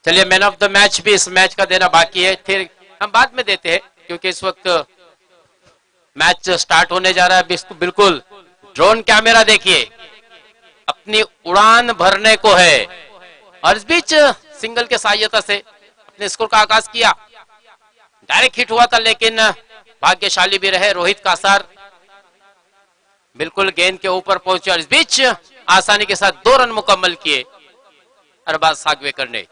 चलिए man of the match भी इस मैच का देना बाकी है, फिर हम बाद में देते हैं क्योंकि इस वक्त मैच स्टार्ट होने जा रहा है। बिल्कुल ड्रोन कैमरा देखिए अपनी उड़ान भरने को है और इस बीच सिंगल के सहायता से अपने स्कोर का आगाज किया। डायरेक्ट हिट हुआ था लेकिन भाग्यशाली भी रहे रोहित कासार, बिल्कुल गेंद के ऊपर पहुंचे और इस बीच आसानी के साथ 2 रन मुकम्मल किए अरबाज सागवेकर ने।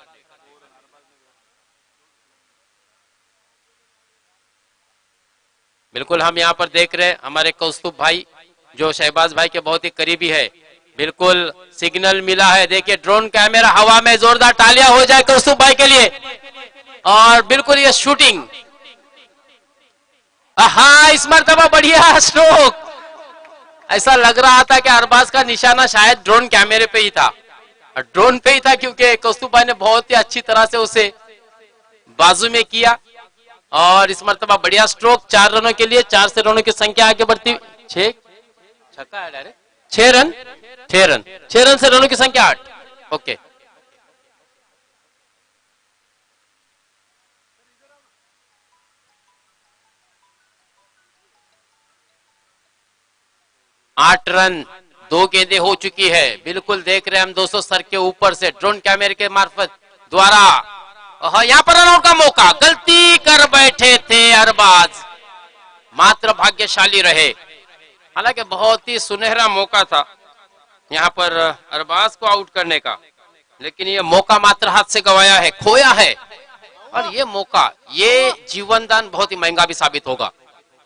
बिल्कुल हम यहाँ पर देख रहे हैं हमारे कौस्तुभ भाई जो शहबाज भाई के बहुत ही करीबी है, बिल्कुल सिग्नल मिला है। देखिए ड्रोन कैमरा हवा में, जोरदार तालियां हो जाए कौस्तुभ भाई के लिए। और बिल्कुल ये शूटिंग, हाँ इस मरतबा बढ़िया स्ट्रोक। ऐसा लग रहा था कि अरबाज का निशाना शायद ड्रोन कैमरे पे ही था, और ड्रोन पे ही था क्योंकि कौस्तुभ भाई ने बहुत ही अच्छी तरह से उसे बाजू में किया। और इस मरतबा बढ़िया स्ट्रोक 4 रनों के लिए, 4 से रनों की संख्या आगे बढ़ती, 6 छक्का है डायरेक्ट, 6 रन से रनों की संख्या 8। ओके आठ रन, 2 गेंदें हो चुकी है। बिल्कुल देख रहे हैं हम दोस्तों सर के ऊपर से ड्रोन कैमरे के मार्फत द्वारा। यहाँ पर रन आउट का मौका, गलती कर बैठे थे अरबाज, मात्र भाग्यशाली रहे। हालांकि बहुत ही सुनहरा मौका था यहाँ पर अरबाज को आउट करने का, लेकिन ये मौका मात्र हाथ से गवाया है, खोया है। और ये मौका, ये जीवनदान बहुत ही महंगा भी साबित होगा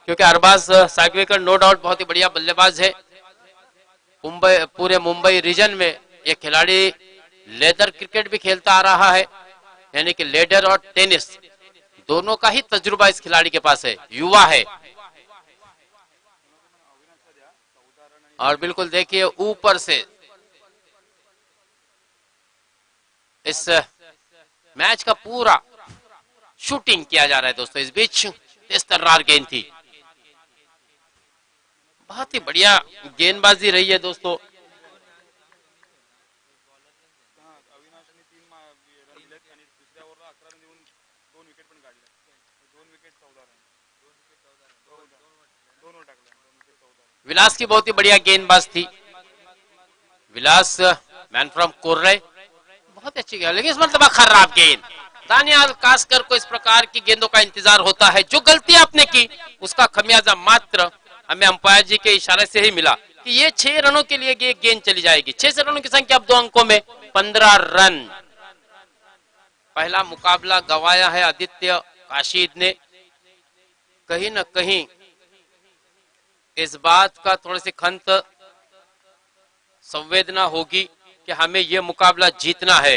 क्योंकि अरबाज सागवेकर नो डाउट बहुत ही बढ़िया बल्लेबाज है। पूरे मुंबई रीजन में ये खिलाड़ी लेदर क्रिकेट भी खेलता आ रहा है, यानी कि लेडर और टेनिस दोनों का ही तजुर्बा इस खिलाड़ी के पास है, युवा है। और बिल्कुल देखिए ऊपर से इस मैच का पूरा शूटिंग किया जा रहा है दोस्तों। इस बीच तेज तर्रार गेंद थी, बहुत ही बढ़िया गेंदबाजी रही है दोस्तों। विलास की बहुत ही बढ़िया गेंदबाज थी, विलास मैन फ्रॉम कोर्रे, बहुत ही अच्छी गेंद, लेकिन इस मतलब खराब गेंद। दानियाल कास्कर को इस प्रकार की गेंदों का इंतजार होता है, जो गलतियां आपने की उसका खमियाजा मात्र हमें अंपायर जी के इशारे से ही मिला कि ये 6 रनों के लिए ये गेंद चली जाएगी। 6 रनों की संख्या अब 2 अंकों में 15 रन। पहला मुकाबला गवाया है आदित्य काशीद ने। कहीं न कहीं इस बात का थोड़ी सी खंत संवेदना होगी कि हमें यह मुकाबला जीतना है,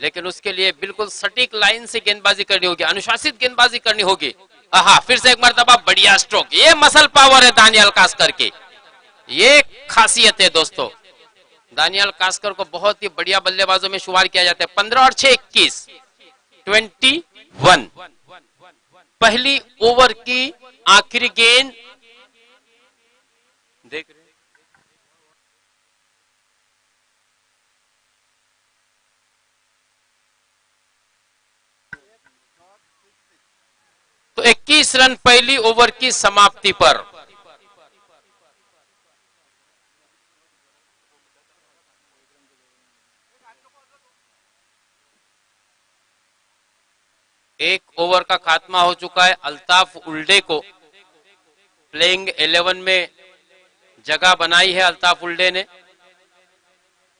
लेकिन उसके लिए बिल्कुल सटीक लाइन से गेंदबाजी करनी होगी, अनुशासित गेंदबाजी करनी होगी। हाँ फिर से एक मरतबा बढ़िया स्ट्रोक, ये मसल पावर है दानियाल कास्कर की, ये खासियत है दोस्तों। दानियाल कास्कर को बहुत ही बढ़िया बल्लेबाजों में शुमार किया जाता है। 15 और 6 21, 21। पहली ओवर की आखिरी गेंद देख रहे तो 21 रन पहली ओवर की समाप्ति पर। एक ओवर का खात्मा हो चुका है। अल्ताफ उल्डे को प्लेइंग 11 में जगह बनाई है। अल्ताफ उल्डे ने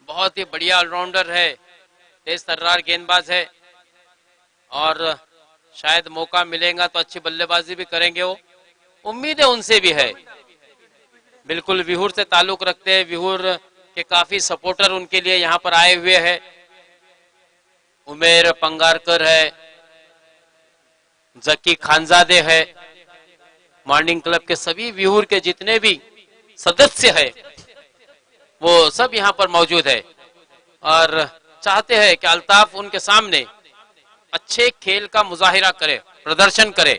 बहुत ही बढ़िया ऑलराउंडर है, तेज तर्रार गेंदबाज है और शायद मौका मिलेगा तो अच्छी बल्लेबाजी भी करेंगे। वो उम्मीद है उनसे भी है, बिल्कुल विहुर से ताल्लुक रखते हैं, विहुर के काफी सपोर्टर उनके लिए यहाँ पर आए हुए हैं। उमेर पंगारकर है, जकी खानजादे है, मॉर्निंग क्लब के सभी विहुर के जितने भी सदस्य है वो सब यहाँ पर मौजूद है और चाहते हैं कि अल्ताफ उनके सामने अच्छे खेल का मुजाहिरा करे, प्रदर्शन करे।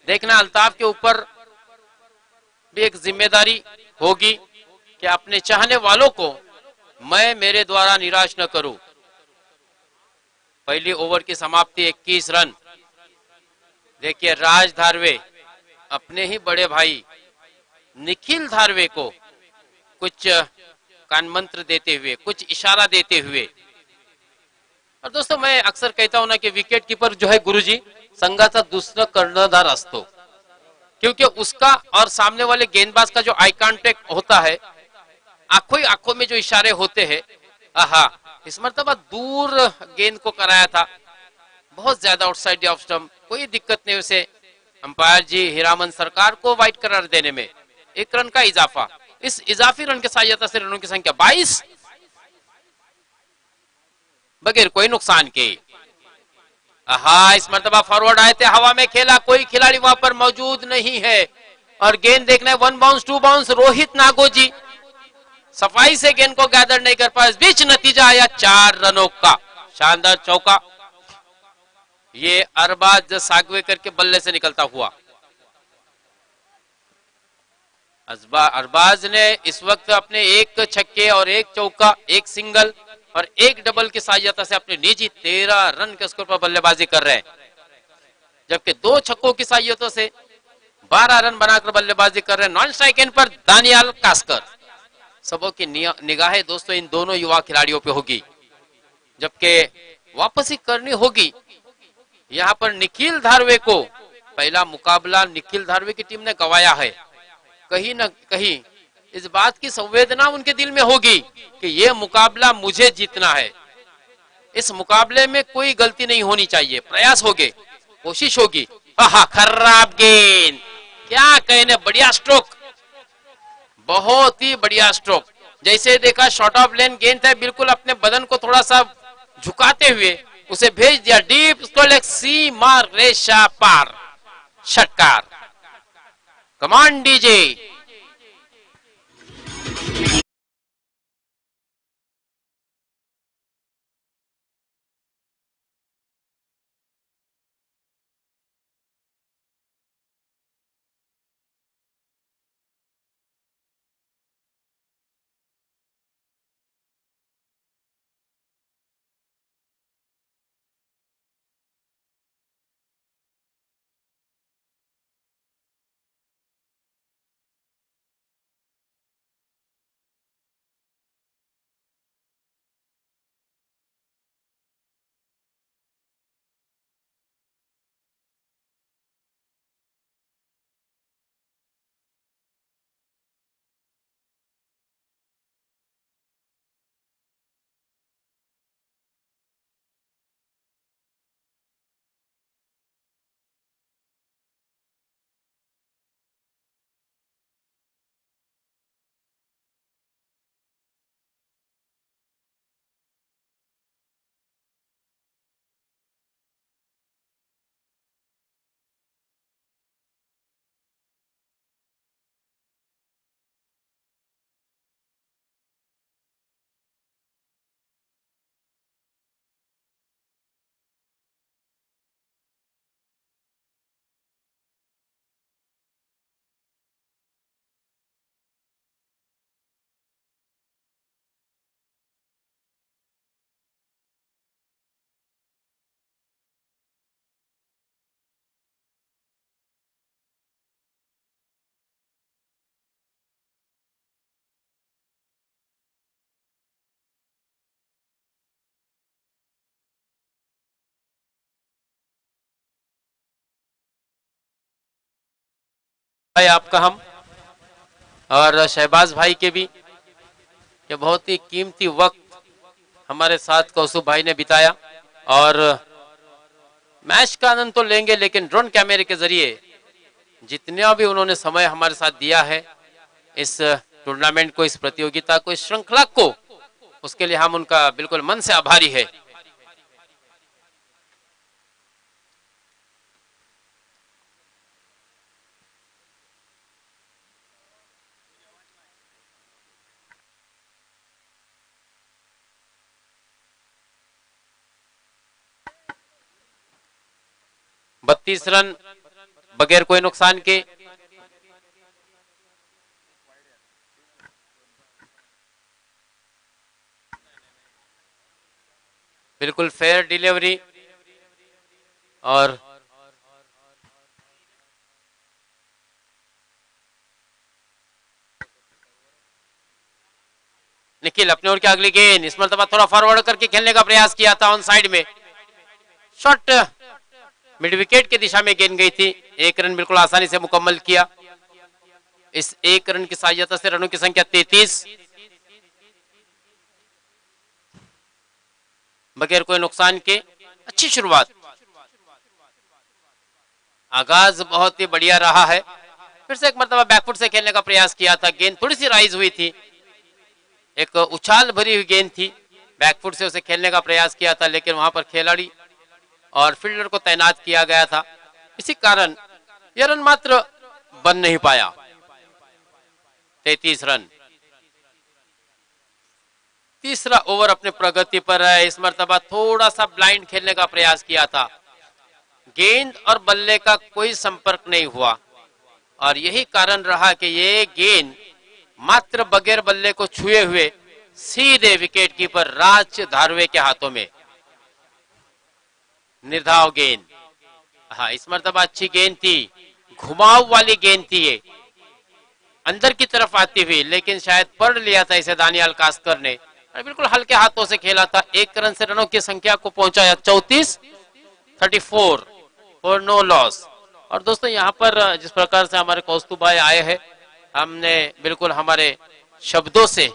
देखना अल्ताफ के ऊपर भी एक जिम्मेदारी होगी कि अपने चाहने वालों को मैं मेरे द्वारा निराश न करूं। पहली ओवर की समाप्ति 21 रन। देखिए राज धारवे अपने ही बड़े भाई निखिल धारवे को कुछ कान मंत्र देते हुए, कुछ इशारा देते हुए। और दोस्तों मैं अक्सर कहता हूं ना कि विकेट कीपर जो है गुरुजी संघाचा दूसरा कर्णधार असतो, क्योंकि उसका और सामने वाले गेंदबाज का जो आई कांटेक्ट होता है, आंखों ही आंखों में जो इशारे होते हैं, आहा इस मरतबा दूर गेंद को कराया था, बहुत ज्यादा आउटसाइड ऑफ स्टंप, कोई दिक्कत नहीं उसे। अंपायर जी हीरामन सरकार को वाइड करार देने में 1 रन का इजाफा। इस इजाफी रन की सहायता से रनों की संख्या 22 बगैर कोई नुकसान के। हाँ इस मरतबा फॉरवर्ड आए थे, हवा में खेला, कोई खिलाड़ी वहां पर मौजूद नहीं है और गेंद देखना है 1 बाउंस 2 बाउंस। रोहित नागोजी सफाई से गेंद को गैदर नहीं कर पाए, इस बीच नतीजा आया 4 रनों का। शानदार चौका, ये अरबाज सागवेकर के बल्ले से निकलता हुआ। अरबाज ने इस वक्त अपने 1 छक्के और 1 चौका, 1 सिंगल और 1 डबल की सहायता से अपने निजी 13 रन के स्कोर पर बल्लेबाजी कर रहे हैं, जबकि 2 छक्कों की सहायता से 12 रन बनाकर बल्लेबाजी कर रहे हैं। नॉन स्ट्राइक एंड पर दानियाल कास्कर। सबों की निगाहें दोस्तों इन दोनों युवा खिलाड़ियों पे होगी, जबकि वापसी करनी होगी यहां पर निखिल धारवे को। पहला मुकाबला निखिल धारवे की टीम ने गंवाया है, कहीं ना कहीं इस बात की संवेदना उनके दिल में होगी कि यह मुकाबला मुझे जीतना है, इस मुकाबले में कोई गलती नहीं होनी चाहिए, प्रयास होंगे, कोशिश होगी। खराब गेंद, क्या कहने, बढ़िया स्ट्रोक, बहुत ही बढ़िया स्ट्रोक। जैसे देखा शॉर्ट ऑफ लेन गेंद है, बिल्कुल अपने बदन को थोड़ा सा झुकाते हुए उसे भेज दिया डीप, सीमा रेशा पार, षटकार। कमान डीजे। भाई आपका हम और शहबाज भाई के भी ये बहुत ही कीमती वक्त हमारे साथ कौसुफ भाई ने बिताया, और मैच का आनंद तो लेंगे, लेकिन ड्रोन कैमरे के जरिए जितना भी उन्होंने समय हमारे साथ दिया है इस टूर्नामेंट को, इस प्रतियोगिता को, इस श्रृंखला को, उसके लिए हम उनका बिल्कुल मन से आभारी है। बत्तीस रन बगैर कोई नुकसान के बिल्कुल फेयर डिलीवरी और निखिल अपने ओर की अगली गेंद, इस मरतबा थोड़ा फॉरवर्ड करके खेलने का प्रयास किया था ऑन साइड में, शॉट मिड विकेट की दिशा में गेंद गई थी। एक रन बिल्कुल आसानी से मुकम्मल किया। इस एक रन की सहायता से रनों की संख्या 33, बगैर कोई नुकसान के अच्छी शुरुआत। आगाज बहुत ही बढ़िया रहा है। फिर से एक मरतबा बैकफुट से खेलने का प्रयास किया था, गेंद थोड़ी सी राइज हुई थी, एक उछाल भरी हुई गेंद थी, बैकफुट से उसे खेलने का प्रयास किया था, लेकिन वहां पर खिलाड़ी और फील्डर को तैनात किया गया था, इसी कारण यह रन मात्र बन नहीं पाया। 33 रन। तीसरा ओवर अपने प्रगति पर है। इस मरतबा थोड़ा सा ब्लाइंड खेलने का प्रयास किया था, गेंद और बल्ले का कोई संपर्क नहीं हुआ और यही कारण रहा कि ये गेंद मात्र बगैर बल्ले को छुए हुए सीधे विकेट कीपर राज धारवे के हाथों में। निर्धाव गेंद, हाँ इस मरतबा अच्छी गेंद थी, घुमाव वाली गेंद थी, ये अंदर की तरफ आती हुई, लेकिन शायद पढ़ लिया था इसे दानियाल कास्कर ने, बिल्कुल हल्के हाथों से खेला था। एक रन से रनों की संख्या को पहुंचाया 34 और नो लॉस। और दोस्तों यहाँ पर जिस प्रकार से हमारे कौस्तुभ भाई आए हैं, हमने बिल्कुल हमारे शब्दों से,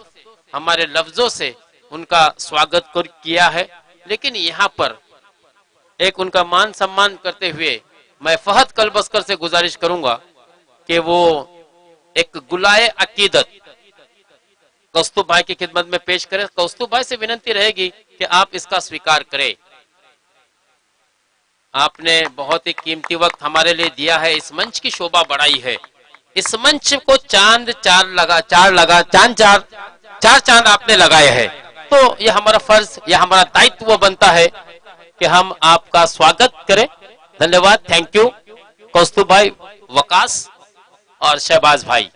हमारे लफ्जों से उनका स्वागत किया है, लेकिन यहाँ पर एक उनका मान सम्मान करते हुए मैं फहद कलबस्कर से गुजारिश करूंगा कि वो एक गुलाए अकीदत कौस्तुभ भाई की खिदमत में पेश करें। कौस्तुभ भाई से विनती रहेगी कि आप इसका स्वीकार करें। आपने बहुत ही कीमती वक्त हमारे लिए दिया है, इस मंच की शोभा बढ़ाई है, इस मंच को चार चांद आपने लगाए हैं, तो यह हमारा फर्ज, यह हमारा दायित्व बनता है कि हम आपका स्वागत करें। धन्यवाद, थैंक यू कौस्तुभ भाई, वकास और शहबाज भाई।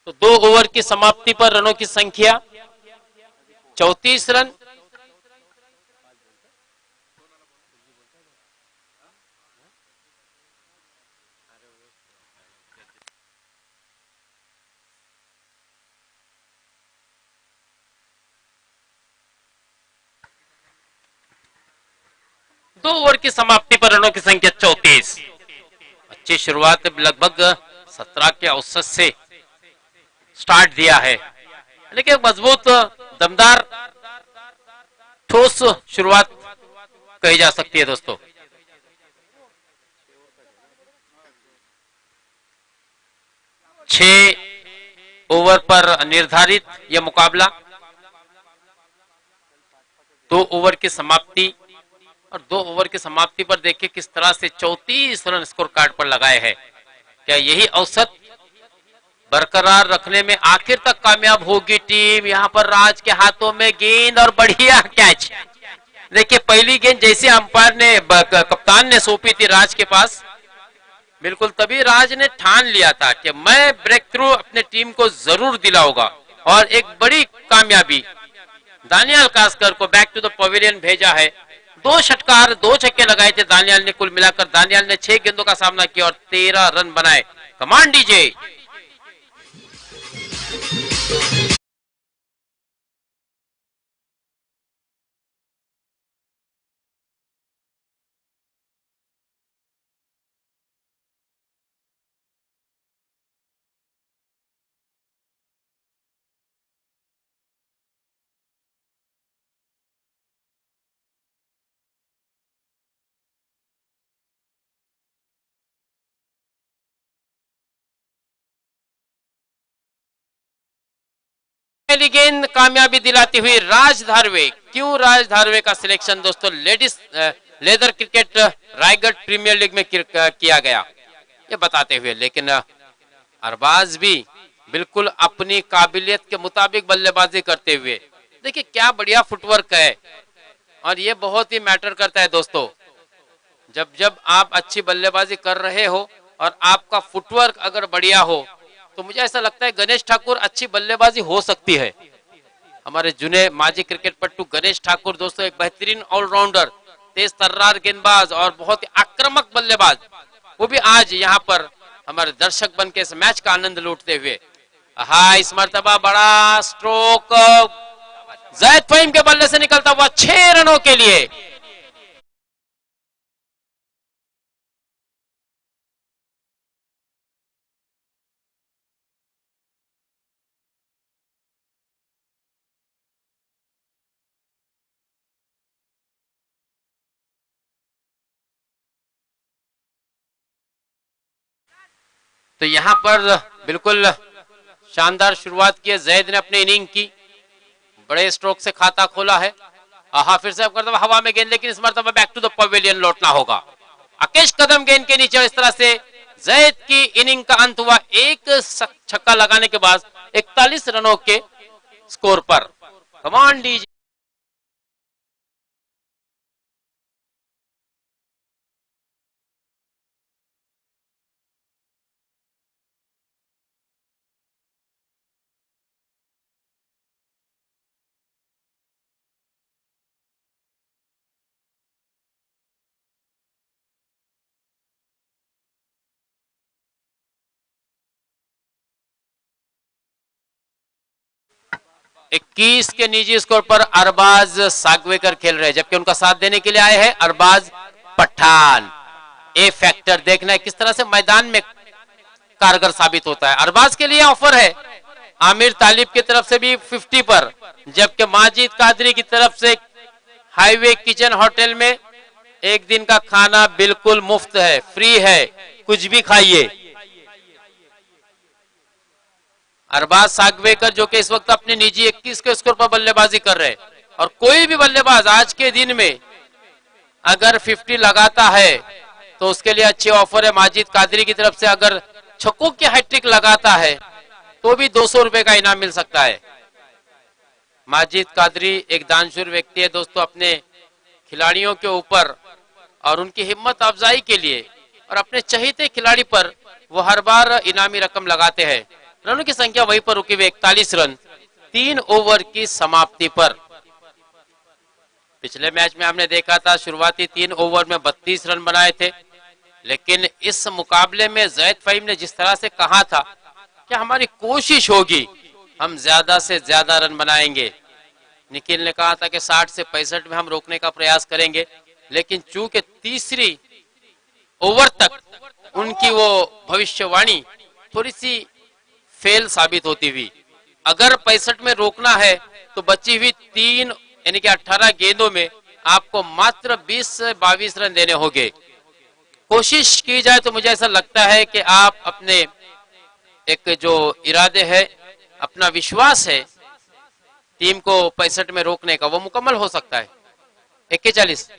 तो 2 ओवर की समाप्ति पर रनों की संख्या 34 रन। दो ओवर की समाप्ति पर रनों की संख्या 34। अच्छी शुरुआत, लगभग 17 के औसत से स्टार्ट दिया है, लेकिन मजबूत, दमदार, ठोस शुरुआत कही जा सकती है दोस्तों। छह ओवर पर निर्धारित यह मुकाबला, 2 ओवर की समाप्ति, और 2 ओवर की समाप्ति पर देखिए किस तरह से 34 रन स्कोर कार्ड पर लगाए हैं। क्या यही औसत बरकरार रखने में आखिर तक कामयाब होगी टीम? यहाँ पर राज के हाथों में गेंद और बढ़िया कैच। देखिए पहली गेंद जैसे अंपायर ने, कप्तान ने सौंपी थी राज के पास, बिल्कुल तभी राज ने ठान लिया था कि मैं ब्रेक थ्रू अपने टीम को जरूर दिलाऊंगा, और एक बड़ी कामयाबी दानियाल कास्कर को बैक टू द पवेलियन भेजा है। 2 षटकार 2 छक्के लगाए थे दानियाल ने, कुल मिलाकर दानियाल ने 6 गेंदों का सामना किया और 13 रन बनाए। Command DJ. पहली गेंद कामयाबी दिलाती हुई राज धारवे। क्यों राज धारवे का सिलेक्शन दोस्तों ladies leather cricket Raigad premier league में किया गया, ये बताते हुए, लेकिन अरबाज भी बिल्कुल अपनी काबिलियत के मुताबिक बल्लेबाजी करते हुए, देखिए क्या बढ़िया फुटवर्क है, और ये बहुत ही मैटर करता है दोस्तों। जब जब आप अच्छी बल्लेबाजी कर रहे हो और आपका फुटवर्क अगर बढ़िया हो, तो मुझे ऐसा लगता है गणेश ठाकुर अच्छी बल्लेबाजी हो सकती है। हमारे जुने माजी क्रिकेट पट्टू गणेश ठाकुर दोस्तों एक बेहतरीन ऑलराउंडर, तेज तर्रार गेंदबाज और बहुत ही आक्रामक बल्लेबाज, वो भी आज यहाँ पर हमारे दर्शक बन के इस मैच का आनंद लूटते हुए। हाँ, इस मर्तबा बड़ा स्ट्रोक जैद फहीम के बल्ले से निकलता हुआ 6 रनों के लिए। तो यहां पर बिल्कुल शानदार शुरुआत की है जैद ने अपनी इनिंग की, बड़े स्ट्रोक से खाता खोला है। आहा, फिर से करता हवा में गेंद, लेकिन इस मरतबा बैक टू द पवेलियन लौटना होगा। आकेश कदम गेंद के नीचे, इस तरह से जैद की इनिंग का अंत हुआ एक छक्का लगाने के बाद 41 रनों के स्कोर पर। कमान डीजे इक्कीस के निजी स्कोर पर अरबाज सागवेकर खेल रहे हैं, जबकि उनका साथ देने के लिए आए हैं अरबाज पठान। ए फैक्टर देखना है किस तरह से मैदान में कारगर साबित होता है। अरबाज के लिए ऑफर है आमिर तालिब की तरफ से भी 50 पर, जबकि माजिद कादरी की तरफ से हाईवे किचन होटल में एक दिन का खाना बिल्कुल मुफ्त है, फ्री है, कुछ भी खाइए। अरबाज सागवेकर जो कि इस वक्त अपने निजी 21 के स्कोर पर बल्लेबाजी कर रहे हैं, और कोई भी बल्लेबाज आज के दिन में अगर 50 लगाता है तो उसके लिए अच्छी ऑफर है माजिद कादरी की तरफ से। अगर छक्कों की हैट्रिक लगाता है तो भी 200 रुपए का इनाम मिल सकता है। माजिद कादरी एक दानशूर व्यक्ति है दोस्तों, अपने खिलाड़ियों के ऊपर और उनकी हिम्मत अफजाई के लिए और अपने चहेते खिलाड़ी पर वो हर बार इनामी रकम लगाते हैं। रनों की संख्या वहीं पर रुकी हुई 41 रन 3 ओवर की समाप्ति पर। पिछले मैच में हमने देखा था शुरुआती 3 ओवर में 32 रन बनाए थे, लेकिन इस मुकाबले में जैद फहीम ने जिस तरह से कहा था कि हमारी कोशिश होगी हम ज्यादा से ज्यादा रन बनाएंगे, निखिल ने कहा था कि 60 से 65 में हम रोकने का प्रयास करेंगे, लेकिन चूंकि तीसरी ओवर तक उनकी वो भविष्यवाणी थोड़ी सी फेल साबित होती हुई। अगर 65 में रोकना है तो बची हुई 3 यानी कि 18 गेंदों में आपको मात्र 20 से 22 रन देने होंगे। कोशिश की जाए तो मुझे ऐसा लगता है कि आप अपने एक जो इरादे है, अपना विश्वास है टीम को 65 में रोकने का, वो मुकम्मल हो सकता है। 41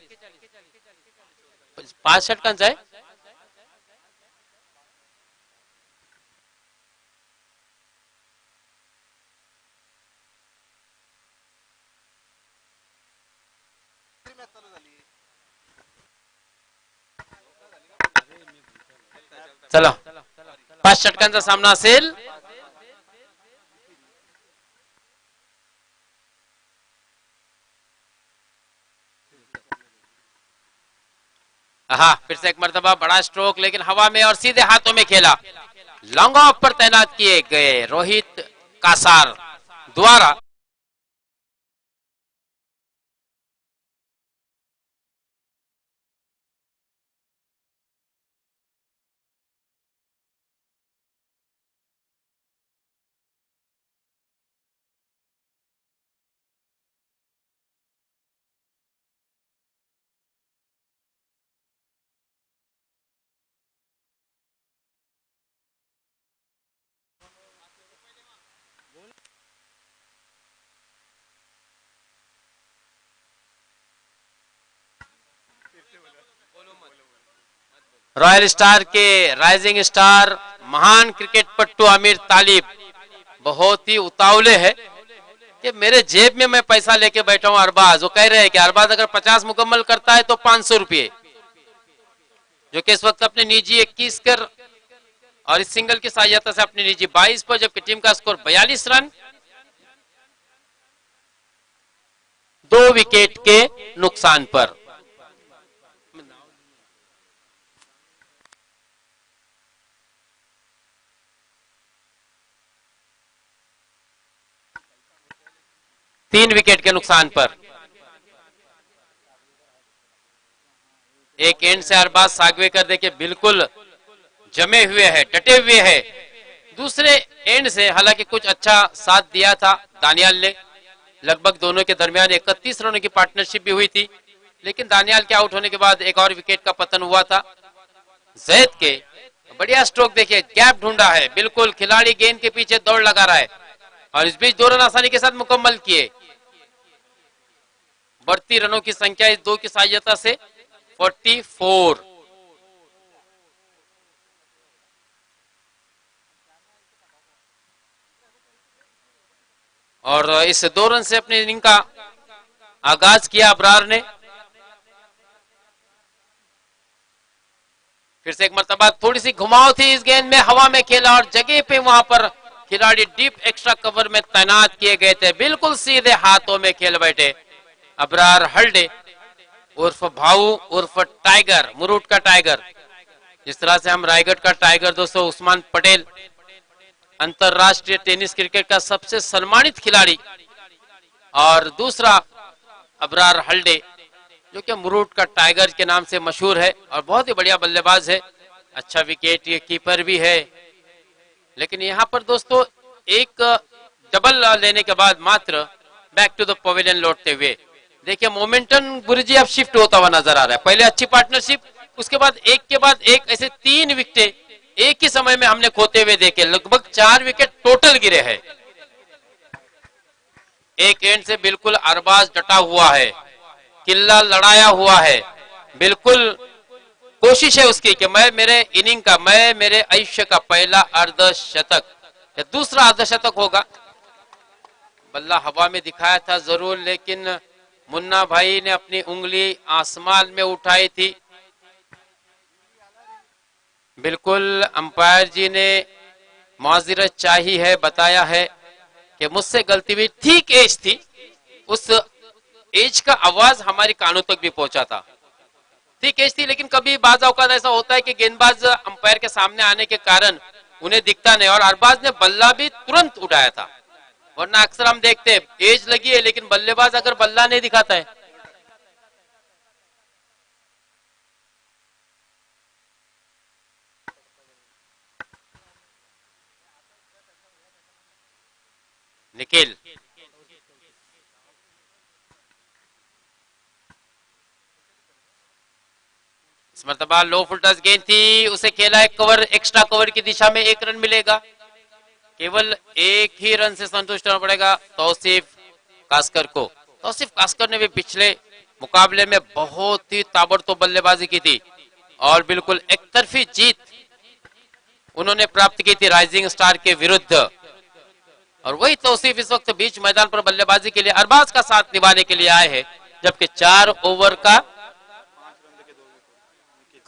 5 रन जाए। चला 5 षटकांचा सामना असेल। हाँ, फिर से एक मर्तबा बड़ा स्ट्रोक, लेकिन हवा में और सीधे हाथों में खेला। लॉन्ग ऑफ पर तैनात किए गए रोहित कासार द्वारा रॉयल स्टार के राइजिंग स्टार महान क्रिकेट पट्टू आमिर तालिब बहुत ही उतावले है कि मेरे जेब में मैं पैसा लेके बैठा हूं। अरबाज वो कह रहे हैं कि अरबाज अगर 50 मुकम्मल करता है तो 500 रुपये, जो कि इस वक्त अपने निजी 21 कर और इस सिंगल की सहायता से अपनी निजी 22 पर, जबकि टीम का स्कोर 42 रन 2 विकेट के नुकसान पर। तीन विकेट के नुकसान पर एक एंड से अरबाज सागवेकर देखिए बिल्कुल जमे हुए है, डटे हुए है। दूसरे एंड से हालांकि कुछ अच्छा साथ दिया था दानियाल ने, लगभग दोनों के दरमियान 31 रनों की पार्टनरशिप भी हुई थी, लेकिन दानियाल के आउट होने के बाद एक और विकेट का पतन हुआ था। जैद के बढ़िया स्ट्रोक देखिए, गैप ढूंढा है, बिल्कुल खिलाड़ी गेंद के पीछे दौड़ लगा रहा है और इस बीच 2 रन आसानी के साथ मुकम्मल किए। बढ़ती रनों की संख्या इस 2 की सहायता से 44। और इस 2 रन से अपनी इनिंग का आगाज किया अबरार ने। फिर से एक मर्तबा थोड़ी सी घुमाव थी इस गेंद में, हवा में खेला और जगह पे वहां पर खिलाड़ी डीप एक्स्ट्रा कवर में तैनात किए गए थे, बिल्कुल सीधे हाथों में खेल बैठे अबरार हल्डे उर्फ भाऊ उर्फ टाइगर, मुरूट का टाइगर। जिस तरह से हम रायगढ़ का टाइगर दोस्तों उस्मान पटेल, अंतरराष्ट्रीय टेनिस क्रिकेट का सबसे सम्मानित खिलाड़ी, और दूसरा अबरार हल्डे जो कि मुरूट का टाइगर के नाम से मशहूर है और बहुत ही बढ़िया बल्लेबाज है, अच्छा विकेट ये कीपर भी है। लेकिन यहाँ पर दोस्तों एक डबल लेने के बाद मात्र बैक टू द पवेलियन लौटते हुए देखिए मोमेंटम गुरुजी अब शिफ्ट होता हुआ नजर आ रहा है। पहले अच्छी पार्टनरशिप, उसके बाद एक ऐसे 3 विकेट एक ही समय में हमने खोते हुए देखे, लगभग 4 विकेट टोटल गिरे हैं। एक एंड से बिल्कुल अरबाज डटा हुआ है, किल्ला लड़ाया हुआ है, बिल्कुल कोशिश है उसकी कि मैं मेरे इनिंग का, मैं मेरे आयुष्य का पहला अर्धशतक या दूसरा अर्धशतक होगा। बल्ला हवा में दिखाया था जरूर, लेकिन मुन्ना भाई ने अपनी उंगली आसमान में उठाई थी। बिल्कुल अंपायर जी ने माजरत चाही है, बताया है कि मुझसे गलती हुई, ठीक एज थी, उस एज का आवाज हमारी कानों तक भी पहुंचा था, ठीक एज थी। लेकिन कभी बाज औकात ऐसा होता है कि गेंदबाज अंपायर के सामने आने के कारण उन्हें दिखता नहीं, और अरबाज ने बल्ला भी तुरंत उठाया था, वरना अक्सर हम देखते हैं एज लगी है लेकिन बल्लेबाज अगर बल्ला नहीं दिखाता है। निखिल इस मर्तबा लो फुल टच गेंद थी, उसे खेला एक कवर, एक्स्ट्रा कवर की दिशा में 1 रन मिलेगा। केवल 1 ही रन से संतुष्ट होना पड़ेगा तौसीफ कास्कर को। तौसीफ कास्कर ने भी पिछले मुकाबले में बहुत ही ताबड़तोड़ बल्लेबाजी की थी और बिल्कुल एकतरफी जीत उन्होंने प्राप्त की थी राइजिंग स्टार के विरुद्ध, और वही तौसीफ इस वक्त बीच मैदान पर बल्लेबाजी के लिए अरबाज का साथ निभाने के लिए आए हैं। जबकि 4 ओवर का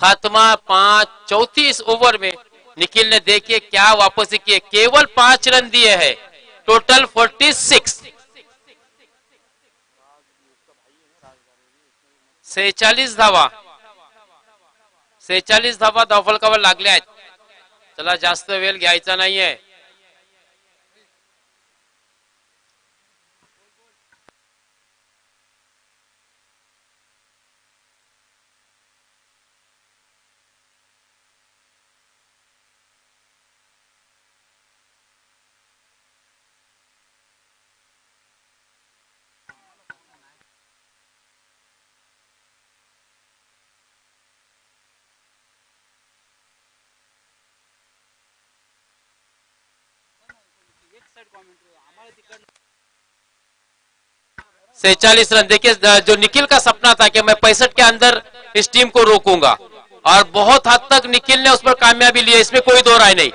खात्मा 34 ओवर में निखिल ने देखिए क्या वापसी की, केवल 5 रन दिए हैं, टोटल 46, 46 धावा, 46 धावा धावफल कवर लागले आहेत. चला जास्त वेळ घ्यायचा नाहीये. से 40 रन. देखिए जो निखिल का सपना था कि मैं 65 के अंदर इस टीम को रोकूंगा, और बहुत हद तक निखिल ने उस पर कामयाबी ली है, इसमें कोई दो राय नहीं.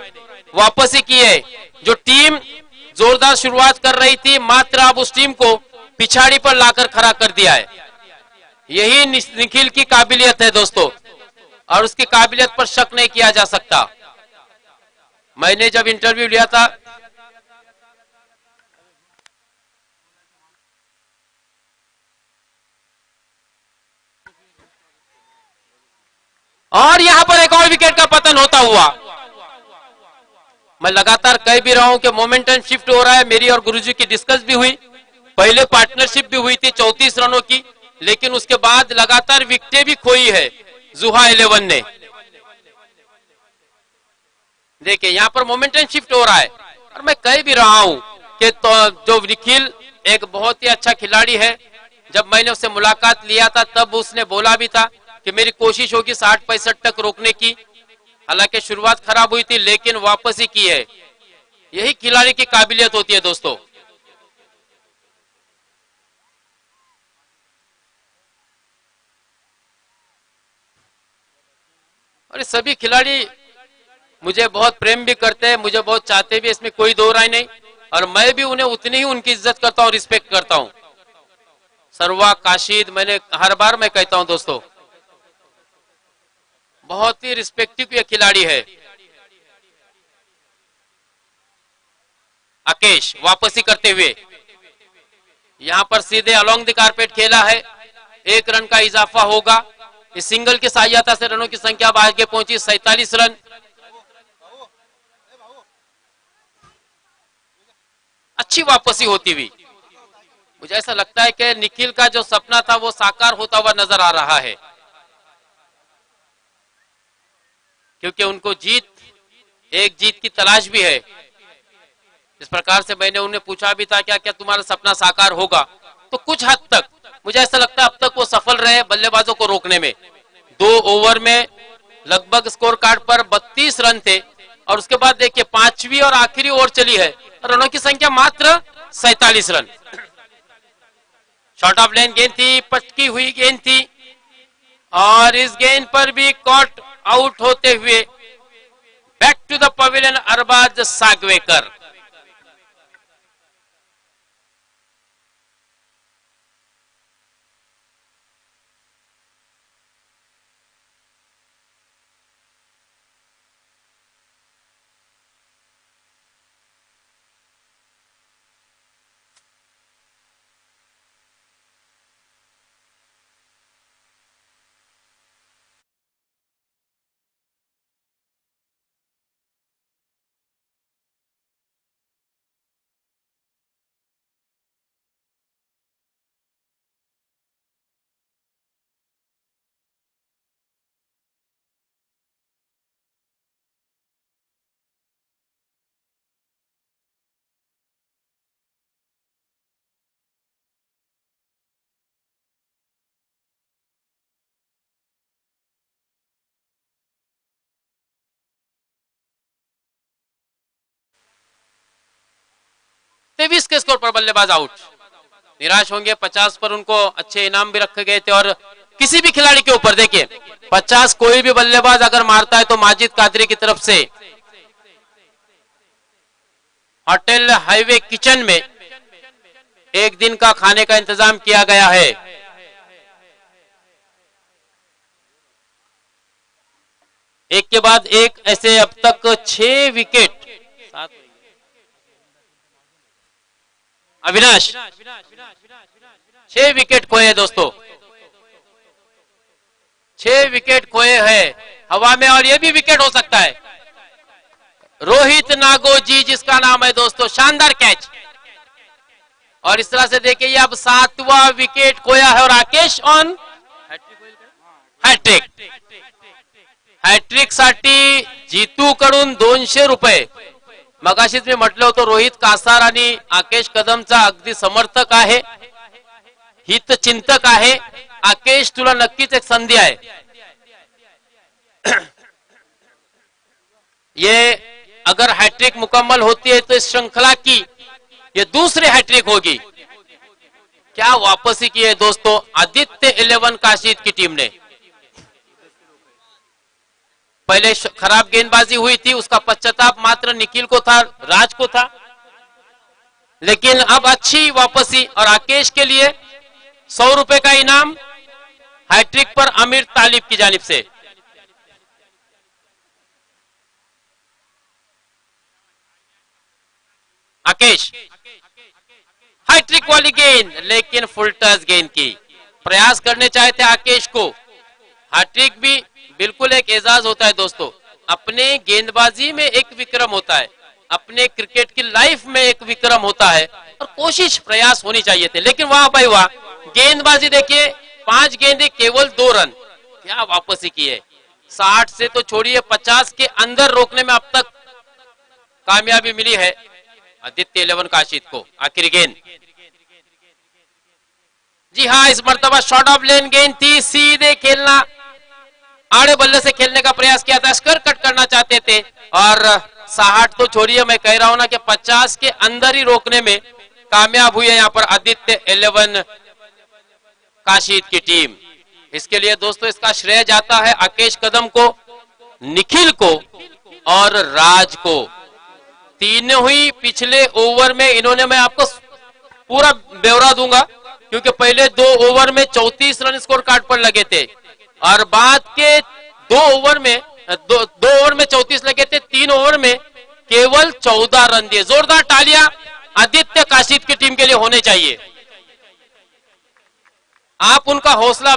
वापसी की है. जो टीम जोरदार शुरुआत कर रही थी, मात्र अब उस टीम को पिछाड़ी पर लाकर खड़ा कर दिया है. यही निखिल की काबिलियत है दोस्तों, और उसकी काबिलियत पर शक नहीं किया जा सकता. मैंने जब इंटरव्यू लिया था और यहां पर एक और विकेट का पतन होता हुआ, मैं लगातार कह भी रहा हूं कि मोमेंटम शिफ्ट हो रहा है। मेरी और गुरुजी की डिस्कस भी हुई, पहले पार्टनरशिप भी हुई थी 34 रनों की, लेकिन उसके बाद लगातार विकेटें भी खोई है जुहा 11 ने। देखिए यहां पर मोमेंटम शिफ्ट हो रहा है और मैं कह भी रहा हूं कि तो जो निखिल एक बहुत ही अच्छा खिलाड़ी है। जब मैंने उससे मुलाकात लिया था तब उसने बोला भी था कि मेरी कोशिश होगी 60-65 तक रोकने की। हालांकि शुरुआत खराब हुई थी लेकिन वापसी की है। यही खिलाड़ी की काबिलियत होती है दोस्तों। और सभी खिलाड़ी मुझे बहुत प्रेम भी करते हैं, मुझे बहुत चाहते भी, इसमें कोई दो राय नहीं। और मैं भी उन्हें उतनी ही उनकी इज्जत करता हूं, रिस्पेक्ट करता हूं। सर्वा, काशिद, मैंने हर बार मैं कहता हूं दोस्तों, बहुत ही रिस्पेक्टिव ये खिलाड़ी है। आकेश वापसी करते हुए यहां पर सीधे अलोंग द कारपेट खेला है। 1 रन का इजाफा होगा। इस सिंगल की सहायता से रनों की संख्या आगे पहुंची 47 रन। अच्छी वापसी होती हुई मुझे ऐसा लगता है कि निखिल का जो सपना था वो साकार होता हुआ नजर आ रहा है, क्योंकि उनको एक जीत की तलाश भी है। इस प्रकार से मैंने उन्हें पूछा भी था क्या क्या तुम्हारा सपना साकार होगा, तो कुछ हद तक मुझे ऐसा लगता है अब तक वो सफल रहे बल्लेबाजों को रोकने में। 2 ओवर में लगभग स्कोर कार्ड पर 32 रन थे और उसके बाद देखिए 5वीं और आखिरी ओवर चली है, रनों की संख्या मात्र 47 रन। शॉर्ट ऑफ लेन गेंद थी, पटकी हुई गेंद थी और इस गेंद पर भी कॉट आउट होते हुए back to the pavilion Arbaz Sagwekar. तेईस के स्कोर पर बल्लेबाज आउट। निराश होंगे, 50 पर उनको अच्छे इनाम भी रखे गए थे। और किसी भी खिलाड़ी के ऊपर देखिए 50 कोई भी बल्लेबाज अगर मारता है तो माजिद कादरी की तरफ से होटल हाईवे किचन में 1 दिन का खाने का इंतजाम किया गया है। एक के बाद एक ऐसे अब तक 6 विकेट। अविनाश 6 विकेट खोए दोस्तों, 6 विकेट खोए हैं हवा में और ये भी विकेट हो सकता है। रोहित नागोजी जिसका नाम है दोस्तों, शानदार कैच। और इस तरह से देखिए अब 7वां विकेट खोया है और राकेश ऑन हॅट्रिक। हॅट्रिक साठी जीतू कडून 200 रुपये। मगाशीच मी म्हटलं होतं रोहित कासार आणि आकेश कदमचा अगदी समर्थक आहे, हितचिंतक आहे। आकेश तुला नक्कीच एक संधी आहे। ये अगर हैट्रिक मुकम्मल होती है तो इस श्रृंखला की ये दूसरी हैट्रिक होगी। क्या वापसी की है दोस्तों आदित्य 11 काशिद की टीम ने। पहले खराब गेंदबाजी हुई थी, उसका पश्चाताप मात्र निखिल को था, राज को था, लेकिन अब अच्छी वापसी। और आकेश के लिए 100 रुपए का इनाम हैट्रिक पर आमिर तालिब की जानिब से। आकेश हाईट्रिक वाली गेंद, लेकिन फुल टच गेंद की। प्रयास करने चाहे थे आकेश को। हैट्रिक भी बिल्कुल एक एजाज होता है दोस्तों, अपने गेंदबाजी में एक विक्रम होता है, अपने क्रिकेट की लाइफ में एक विक्रम होता है, और कोशिश प्रयास होनी चाहिए थे। लेकिन वाह भाई वाह, गेंदबाजी देखिए, 5 गेंदे केवल 2 रन, क्या वापसी की है। 60 से तो छोड़िए, 50 के अंदर रोकने में अब तक कामयाबी मिली है आदित्य 11 काशिद को। आखिरी गेंद, जी हाँ, इस मर्तबा शॉर्ट ऑफ लेन गेंद थी, सीधे खेलना, आड़े बल्ले से खेलने का प्रयास किया था, स्क्वायर कट करना चाहते थे, और 60 तो छोड़िए, मैं कह रहा हूं ना कि 50 के अंदर ही रोकने में कामयाब हुई है यहां पर आदित्य 11 काशिद की टीम। इसके लिए दोस्तों इसका श्रेय जाता है आकेश कदम को, निखिल को और राज को। तीनों ही पिछले ओवर में इन्होंने, मैं आपको पूरा ब्यौरा दूंगा क्योंकि पहले 2 ओवर में 34 रन स्कोर कार्ड पर लगे थे, और बाद के 2 ओवर में 34 लगे थे, 3 ओवर में केवल 14 रन दिए। जोरदार तालियां आदित्य काशिद की टीम के लिए होने चाहिए। आप उनका हौसला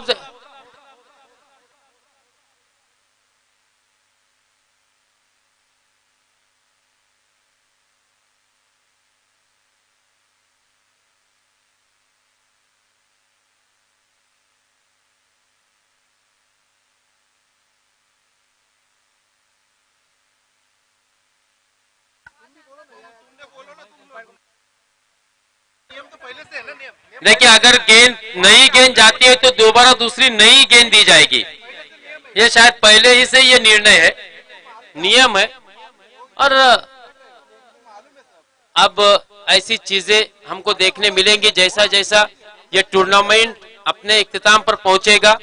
देखिए, अगर गेंद नई गेंद जाती है तो दोबारा दूसरी नई गेंद दी जाएगी। ये शायद पहले ही से ये निर्णय है, नियम है, और अब ऐसी चीजें हमको देखने मिलेंगी जैसा जैसा ये टूर्नामेंट अपने इख्तिताम पर पहुंचेगा।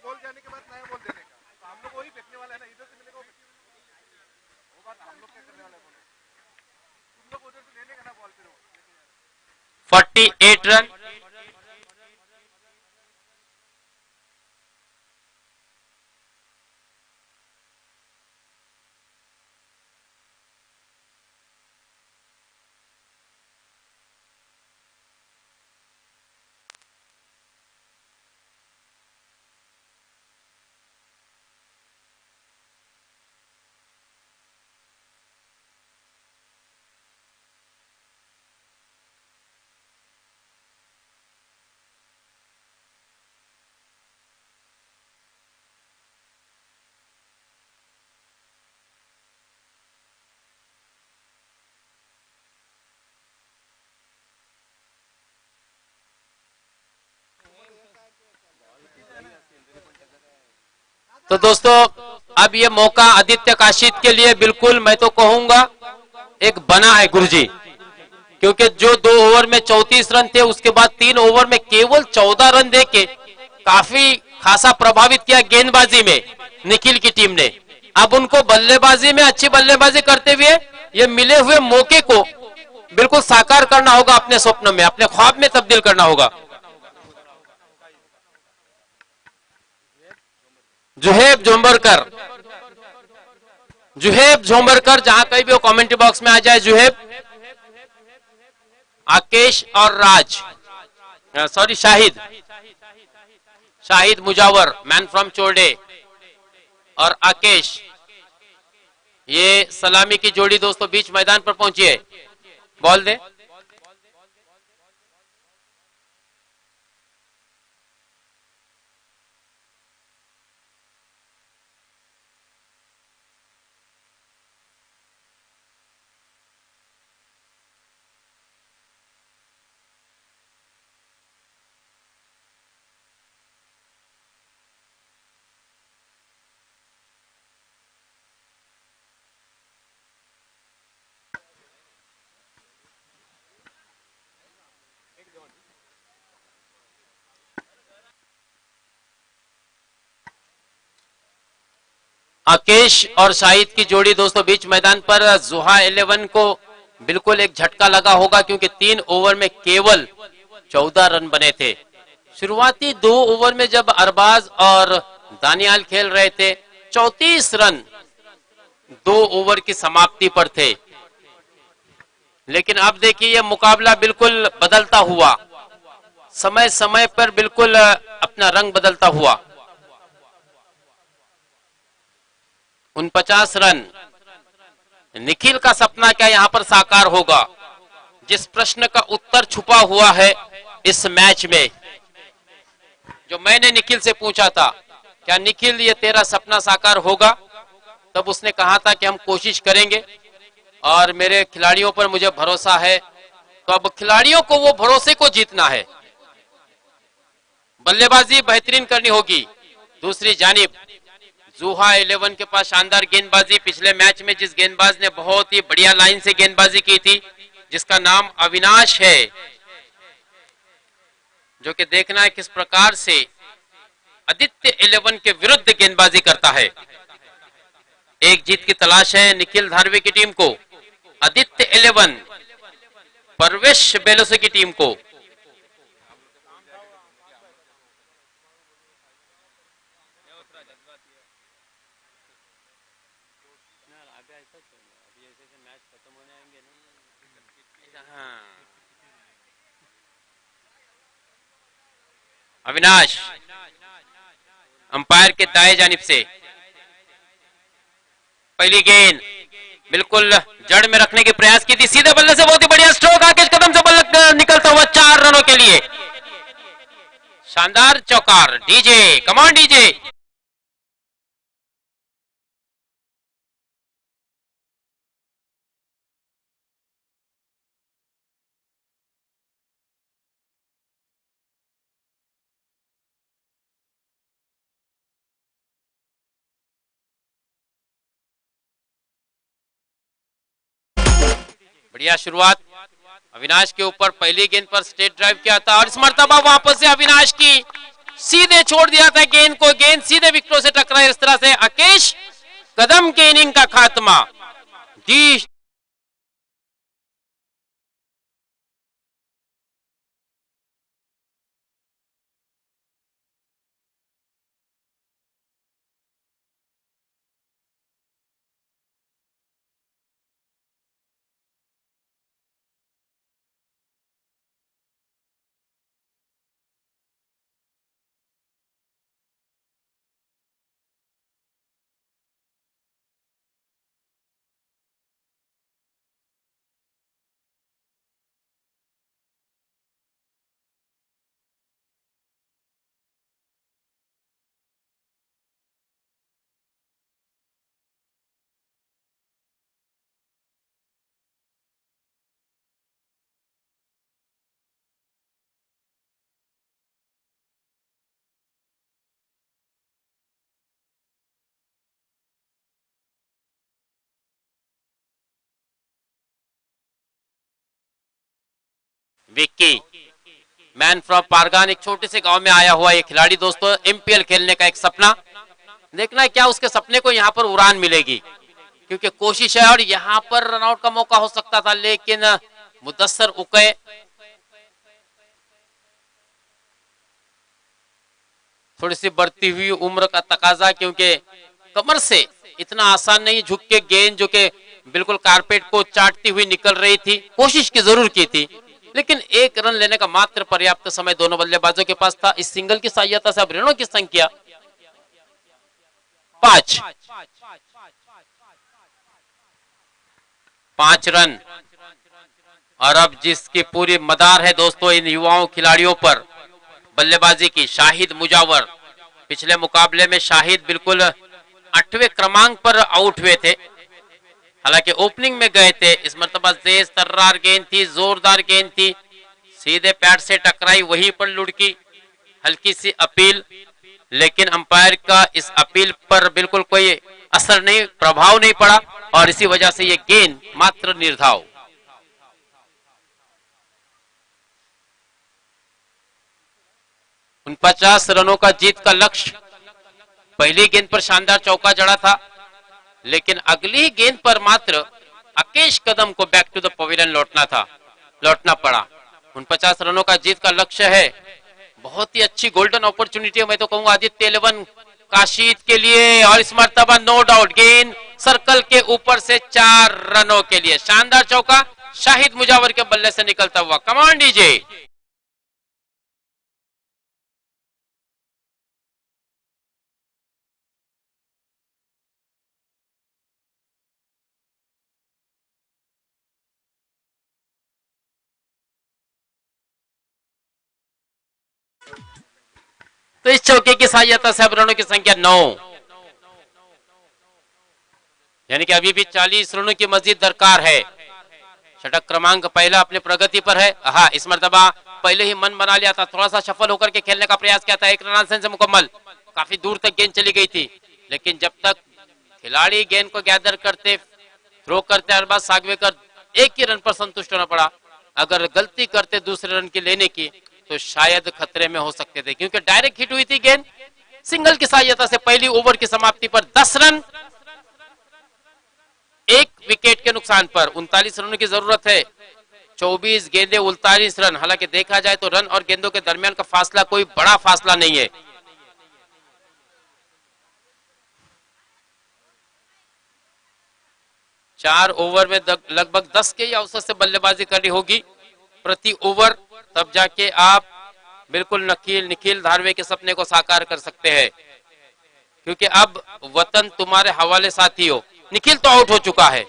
बॉल जाने के बाद नया बॉल देने का, तो हम लोग वही फेंकने वाला है ना, इधर से मिलेगा वो बात हम लोग क्या करने वाले बोलो, तुम लोग उधर से ले लेगा ना बॉल, फिर 48 रन। तो दोस्तों अब ये मौका आदित्य काशिद के लिए बिल्कुल, मैं तो कहूंगा, एक बना है गुरुजी, क्योंकि जो 2 ओवर में 34 रन थे, उसके बाद 3 ओवर में केवल 14 रन देके काफी खासा प्रभावित किया गेंदबाजी में निखिल की टीम ने। अब उनको बल्लेबाजी में अच्छी बल्लेबाजी करते हुए ये मिले हुए मौके को बिल्कुल साकार करना होगा, अपने स्वप्न में, अपने ख्वाब में तब्दील करना होगा। जुहेब झोंबरकर, जुहेब झोंबरकर, जहां कहीं भी वो कमेंट्री बॉक्स में आ जाए। जुहेब, आकेश और Raj, sorry Shahid, Shahid Mujawar, man from Chorde, और आकेश, ये सलामी की जोड़ी दोस्तों बीच मैदान पर पहुंची है। बॉल दे, आकेश और शाहिद की जोड़ी दोस्तों बीच मैदान पर। जुहा 11 को बिल्कुल एक झटका लगा होगा क्योंकि 3 ओवर में केवल 14 रन बने थे। शुरुआती 2 ओवर में जब अरबाज और दानियाल खेल रहे थे 34 रन 2 ओवर की समाप्ति पर थे, लेकिन अब देखिए यह मुकाबला बिल्कुल बदलता हुआ, समय समय पर बिल्कुल अपना रंग बदलता हुआ। 49 रन। निखिल का सपना क्या यहां पर साकार होगा? जिस प्रश्न का उत्तर छुपा हुआ है इस मैच में, जो मैंने निखिल से पूछा था, क्या निखिल ये तेरा सपना साकार होगा, तब उसने कहा था कि हम कोशिश करेंगे और मेरे खिलाड़ियों पर मुझे भरोसा है। तो अब खिलाड़ियों को वो भरोसे को जीतना है, बल्लेबाजी बेहतरीन करनी होगी। दूसरी जानिब जुहा 11 के पास शानदार गेंदबाजी। पिछले मैच में जिस गेंदबाज ने बहुत ही बढ़िया लाइन से गेंदबाजी की थी, जिसका नाम अविनाश है, जो कि देखना है किस प्रकार से आदित्य 11 के विरुद्ध गेंदबाजी करता है। एक जीत की तलाश है निखिल धारवे की टीम को, आदित्य 11 परवेश बेलोसे की टीम को। अविनाश अंपायर के दाएं जानिब से पहली गेंद बिल्कुल जड़ में रखने के प्रयास की थी, सीधे बल्ले से बहुत ही बढ़िया स्ट्रोक, आकेश कदम से बल्ला निकलता हुआ 4 रनों के लिए शानदार चौकार। डीजे कमान डीजे। बढ़िया शुरुआत अविनाश के ऊपर, पहली गेंद पर स्ट्रेट ड्राइव किया था और इस मर्तबा वापस से अविनाश की सीधे छोड़ दिया था गेंद को, गेंद सीधे विकेटों से टकराई। इस तरह से आकेश कदम के इनिंग का खात्मा। दी विक्की मैन फ्रॉम पारगान, एक छोटे से गांव में आया हुआ ये खिलाड़ी दोस्तों, एमपीएल खेलने का एक सपना। देखना है क्या उसके सपने को यहां पर उड़ान मिलेगी, क्योंकि कोशिश है और यहां पर रनआउट का मौका हो सकता था, लेकिन मुदस्सर उके थोड़ी सी बढ़ती हुई उम्र का तकाजा, क्योंकि कमर से इतना आसान नहीं झुक के गेंद जो कि बिल्कुल कारपेट को चाटती हुई निकल रही थी, कोशिश की जरूर की थी, लेकिन 1 रन लेने का मात्र पर्याप्त समय दोनों बल्लेबाजों के पास था। इस सिंगल की सहायता से अब रनों की संख्या 5 रन। और अब जिसकी पूरी मदार है दोस्तों इन युवाओं खिलाड़ियों पर बल्लेबाजी की, शाहिद मुजावर। पिछले मुकाबले में शाहिद बिल्कुल 8वें क्रमांक पर आउट हुए थे, हालांकि ओपनिंग में गए थे। इस मरतबा तेज तर्रार गेंद थी, जोरदार गेंद थी, सीधे पैड से टकराई, वहीं पर लुढ़की। हल्की सी अपील, लेकिन अंपायर का इस अपील पर बिल्कुल कोई असर नहीं, प्रभाव नहीं पड़ा और इसी वजह से ये गेंद मात्र निर्धाव। उन 50 रनों का जीत का लक्ष्य। पहली गेंद पर शानदार चौका जड़ा था, लेकिन अगली गेंद पर मात्र आकेश कदम को बैक टू द पवेलियन लौटना पड़ा। 49 रनों का जीत का लक्ष्य है। बहुत ही अच्छी गोल्डन अपॉर्चुनिटी है, मैं तो कहूंगा आदित्य 11 काशीद के लिए, और इस मर्तबा नो डाउट गेंद सर्कल के ऊपर से 4 रनों के लिए शानदार चौका शाहिद मुजावर के बल्ले से निकलता हुआ। कमान डीजे। तो इस चौके की सहायता से अब रनों की संख्या 9, यानी कि अभी भी 40 रनों की मजीद दरकार है। षटक क्रमांक पहला अपने प्रगति पर है। हाँ, इस मर्तबा पहले ही मन बना लिया था, थोड़ा सा सफल होकर के खेलने का प्रयास किया था। 1 रन से मुकम्मल, काफी दूर तक गेंद चली गई थी, लेकिन जब तक खिलाड़ी गेंद को गैदर करते, थ्रो करते, हर बार सागवेकर 1 ही रन पर संतुष्ट होना पड़ा। अगर गलती करते दूसरे रन की लेने की तो शायद खतरे में हो सकते थे, क्योंकि डायरेक्ट हिट हुई थी गेंद। सिंगल की सहायता से पहली ओवर की समाप्ति पर 10 रन 1 विकेट के नुकसान पर 39 रनों की जरूरत है। 24 गेंदें 39 रन। हालांकि देखा जाए तो रन और गेंदों के दरमियान का फासला कोई बड़ा फासला नहीं है। चार ओवर में लगभग 10 के औसत से बल्लेबाजी करनी होगी प्रति ओवर, तब जाके आप बिल्कुल निखिल धारवे के सपने को साकार कर सकते हैं। क्योंकि अब वतन तुम्हारे हवाले साथियों, निखिल तो आउट हो चुका है,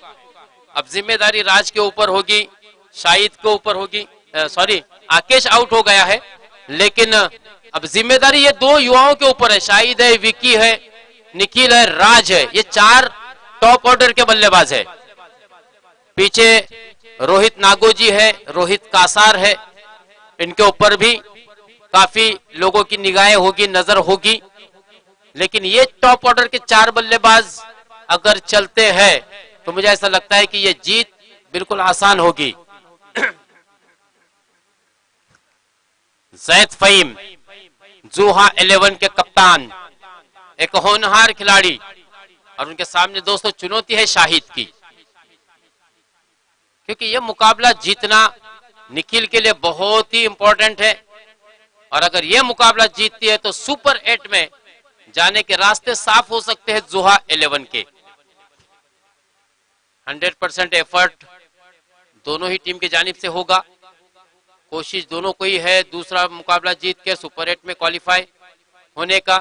अब जिम्मेदारी राज के ऊपर होगी, शाहिद के ऊपर होगी। सॉरी, आकेश आउट हो गया है, लेकिन अब जिम्मेदारी ये 2 युवाओं के ऊपर है। शाहिद है, विकी है, निखिल है, राज है। ये 4 टॉप ऑर्डर के बल्लेबाज है। पीछे रोहित नागोजी है, रोहित कासार है, इनके ऊपर भी काफी लोगों की निगाहें होगी, नजर होगी। लेकिन ये टॉप ऑर्डर के 4 बल्लेबाज अगर चलते हैं तो मुझे ऐसा लगता है कि ये जीत बिल्कुल आसान होगी। जैद फहीम, जुहा 11 के कप्तान, एक होनहार खिलाड़ी, और उनके सामने दोस्तों चुनौती है शाहिद की, क्योंकि यह मुकाबला जीतना निखिल के लिए बहुत ही इंपॉर्टेंट है। और अगर यह मुकाबला जीतती है तो सुपर 8 में जाने के रास्ते साफ हो सकते हैं जुहा 11 के। 100% एफर्ट दोनों ही टीम की जानिब से होगा, कोशिश दोनों को ही है दूसरा मुकाबला जीत के सुपर 8 में क्वालिफाई होने का,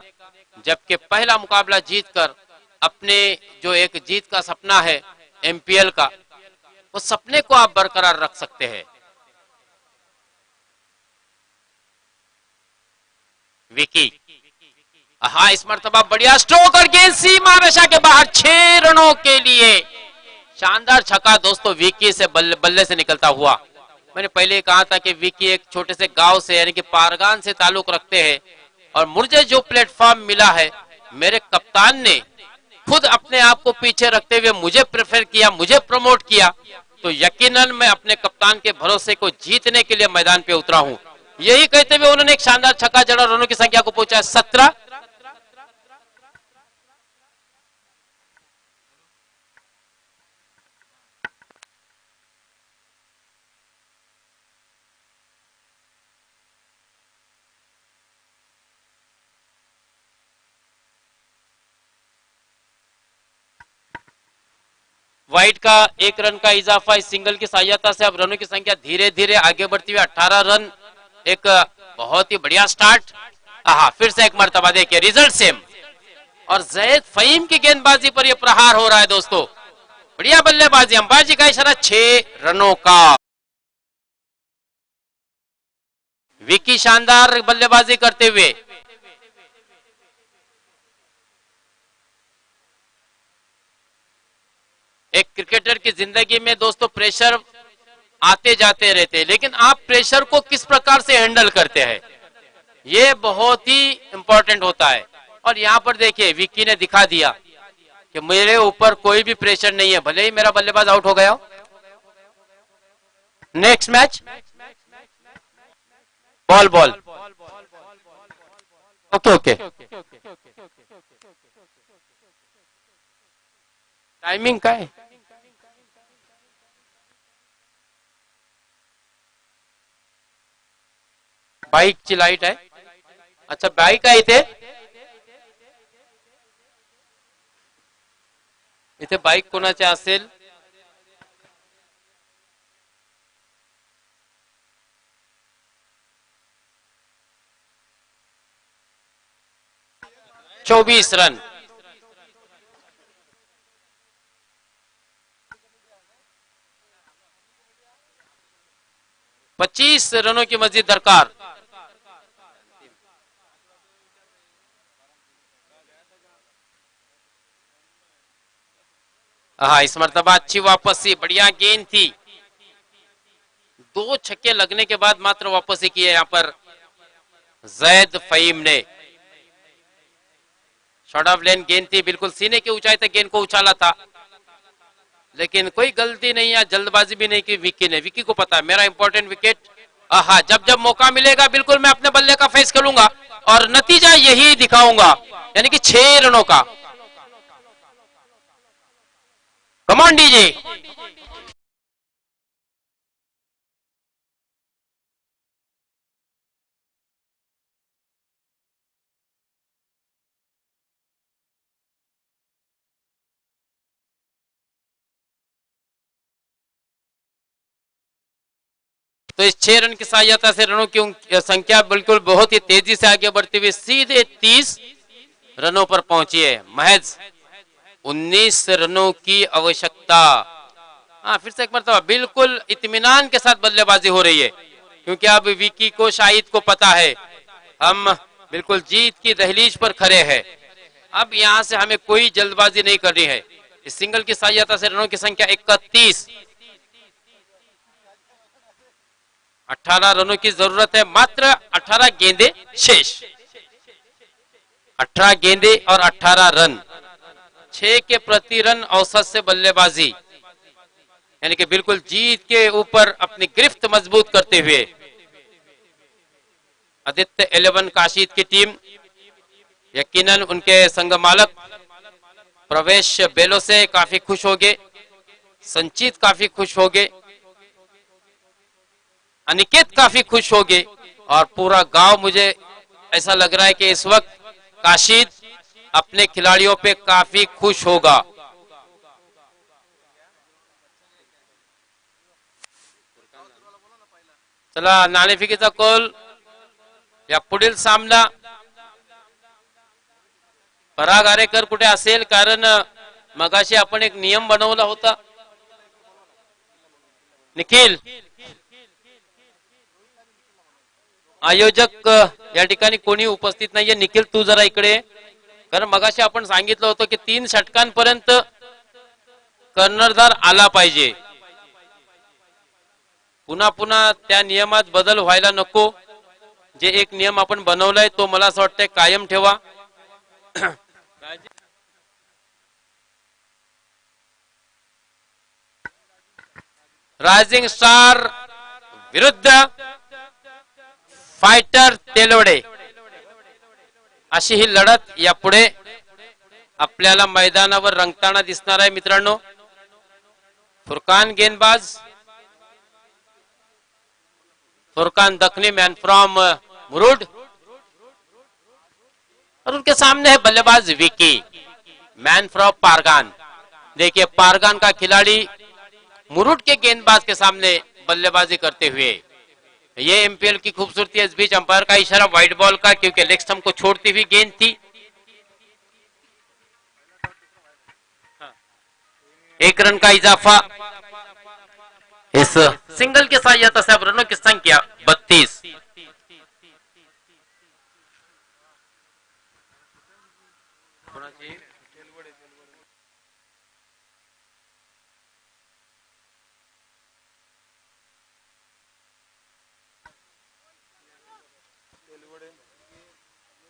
जबकि पहला मुकाबला जीतकर अपने जो एक जीत का सपना है एमपीएल का, उस सपने को आप बरकरार रख सकते हैं। विकी, हाँ, इस मर्तबा बढ़िया स्ट्रोक और गेंद सीमा रेखा के बाहर 6 रनों के लिए शानदार छक्का दोस्तों विकी से बल्ले से निकलता हुआ। मैंने पहले कहा था कि विकी एक छोटे से गांव से यानी कि पारगान से ताल्लुक रखते हैं, और मुझे जो प्लेटफॉर्म मिला है, मेरे कप्तान ने खुद अपने आप को पीछे रखते हुए मुझे प्रेफर किया, मुझे प्रमोट किया, तो यकीनन मैं अपने कप्तान के भरोसे को जीतने के लिए मैदान पे उतरा हूं। यही कहते हुए उन्होंने एक शानदार छक्का जड़ा, रनों की संख्या को पहुंचा 17। वाइड का 1 रन का इजाफा इस सिंगल की सहायता से अब रनों की संख्या धीरे धीरे आगे बढ़ती हुई 18 रन। एक बहुत ही बढ़िया स्टार्ट। फिर से एक मर्तबा देखिए रिजल्ट सेम, और जैद फहीम की गेंदबाजी पर यह प्रहार हो रहा है दोस्तों। बढ़िया बल्लेबाजी, अंपायर जी का इशारा 6 रनों का। विकी शानदार बल्लेबाजी करते हुए, एक क्रिकेटर की जिंदगी में दोस्तों प्रेशर आते जाते रहते हैं, लेकिन आप प्रेशर को किस प्रकार से हैंडल करते हैं, ये बहुत ही इंपॉर्टेंट होता है। और यहाँ पर देखिए विक्की ने दिखा दिया कि मेरे ऊपर कोई भी प्रेशर नहीं है, भले ही मेरा बल्लेबाज आउट हो गया हो। Next match, ball ball, okay okay. Timing काय? बाईकची लाईट आहे. अच्छा, बाईक आहे इथे. इथे बाईक कोणाचे असेल? चौबीस रन. पच्चीस रनों की मजीद दरकार. हाँ, इस मरतबा अच्छी वापसी, बढ़िया गेंद थी. 2 छक्के लगने के बाद मात्र वापसी की है यहाँ पर जैद फहीम ने. शॉर्ट ऑफ लेन गेंद थी, बिल्कुल सीने की ऊंचाई तक गेंद को उछाला था, लेकिन कोई गलती नहीं या जल्दबाजी भी नहीं की विकी ने. विकी को पता है मेरा इंपॉर्टेंट विकेट. हाँ, जब जब मौका मिलेगा बिल्कुल मैं अपने बल्ले का फेस खेलूंगा और नतीजा यही दिखाऊंगा, यानी कि 6 रनों का. कमान डीजे. तो इस 6 रन की सहायता से रनों की संख्या बिल्कुल बहुत ही तेजी से आगे बढ़ती हुई सीधे 30 रनों पर पहुंची है. महज 19 रनों की आवश्यकता. हाँ, फिर से एक मरतबा बिल्कुल इत्मीनान के साथ बल्लेबाजी हो रही है, क्योंकि अब विकी को, शाहिद को पता है हम बिल्कुल जीत की दहलीज पर खड़े हैं. अब यहां से हमें कोई जल्दबाजी नहीं करनी है. इस सिंगल की सहायता से रनों की संख्या 31. 18 रनों की जरूरत है. मात्र 18 गेंदे शेष. 18 गेंदे और 18 रन. 6 के प्रति रन औसत से बल्लेबाजी, यानी कि बिल्कुल जीत के ऊपर अपनी गिरफ्त मजबूत करते हुए आदित्य 11 काशिद की टीम, यकीनन उनके संग मालक प्रवेश बेलो से काफी खुश हो गए, संचित काफी खुश हो गए, अनिकेत काफी खुश हो गए, और पूरा गांव, मुझे ऐसा लग रहा है कि इस वक्त काशिद अपने खिलाड़ियों पे काफी खुश होगा. चला, नाणेफेकीचा कौल या पुढील सामना. पराग आरेकर कुठे असेल? कारण मगाशी आपण एक नियम बनवला होता. निखिल, आयोजक या ठिकाणी कोणी उपस्थित नाहीये. निखिल, तू जरा इकडे, कारण मगाशी आपण सांगितलं होतं की 3 षटकांपर्यंत कर्णधार आला पाहिजे. पुन्हा पुन्हा त्या नियमात बदल व्हायला नको. जे एक नियम आपण बनवलाय तो मला असं वाटतंय कायम ठेवा. रायझिंग स्टार विरुद्ध फायटर तेलवडे, अशी ही लढत यापुढे आपल्याला मैदानावर रंगताना दिसणार आहे. मित्रांनो, फुरकान गेंदबाज, फुरकान दखनी, मैन फ्रॉम मुरुड, और उनके सामने है बल्लेबाज विकी, मैन फ्रॉम पारगान. देखिए, पारगान का खिलाड़ी मुरुड के गेंदबाज के सामने बल्लेबाजी करते हुए. ये एमपीएल की खूबसूरती है. इस बीच अंपायर का इशारा व्हाइट बॉल का, क्योंकि लेग स्टंप को छोड़ती हुई गेंद थी. 1 रन का इजाफा. इस सिंगल की सहायता से अब रनों की संख्या 32.